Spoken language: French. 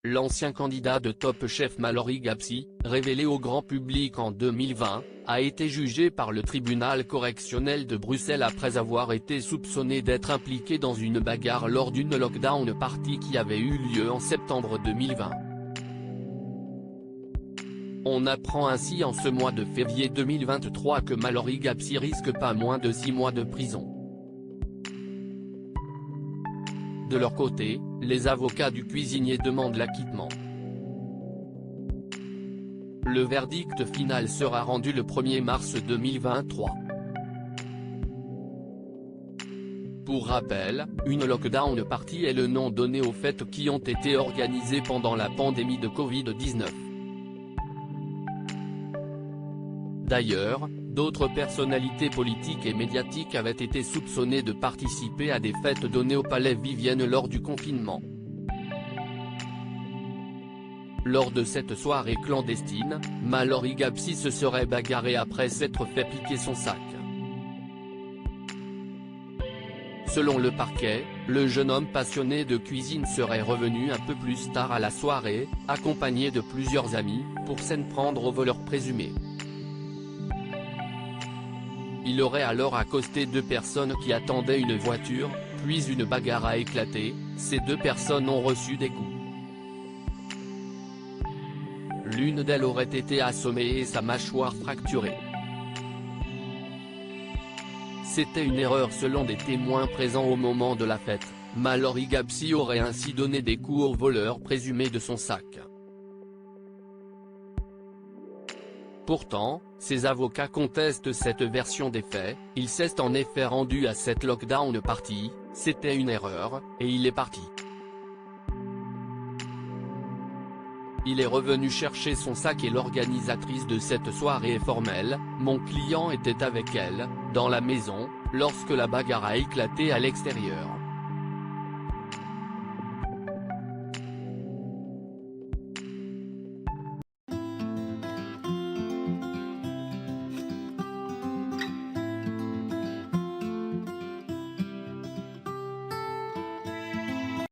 L'ancien candidat de Top Chef Mallory Gapsi, révélé au grand public en 2020, a été jugé par le tribunal correctionnel de Bruxelles après avoir été soupçonné d'être impliqué dans une bagarre lors d'une lockdown party qui avait eu lieu en septembre 2020. On apprend ainsi en ce mois de février 2023 que Mallory Gapsi risque pas moins de 6 mois de prison. De leur côté, les avocats du cuisinier demandent l'acquittement. Le verdict final sera rendu le 1er mars 2023. Pour rappel, une lockdown party est le nom donné aux fêtes qui ont été organisées pendant la pandémie de Covid-19. D'ailleurs, d'autres personnalités politiques et médiatiques avaient été soupçonnées de participer à des fêtes données au Palais Vivienne lors du confinement. Lors de cette soirée clandestine, Mallory Gapsi se serait bagarré après s'être fait piquer son sac. Selon le parquet, le jeune homme passionné de cuisine serait revenu un peu plus tard à la soirée, accompagné de plusieurs amis, pour s'en prendre au voleur présumé. Il aurait alors accosté 2 personnes qui attendaient une voiture, puis une bagarre a éclaté, ces 2 personnes ont reçu des coups. L'une d'elles aurait été assommée et sa mâchoire fracturée. C'était une erreur selon des témoins présents au moment de la fête, Mallory Gapsi aurait ainsi donné des coups au voleur présumé de son sac. Pourtant, ses avocats contestent cette version des faits, il s'est en effet rendu à cette lockdown party, c'était une erreur, et il est parti. Il est revenu chercher son sac et l'organisatrice de cette soirée est formelle, mon client était avec elle, dans la maison, lorsque la bagarre a éclaté à l'extérieur.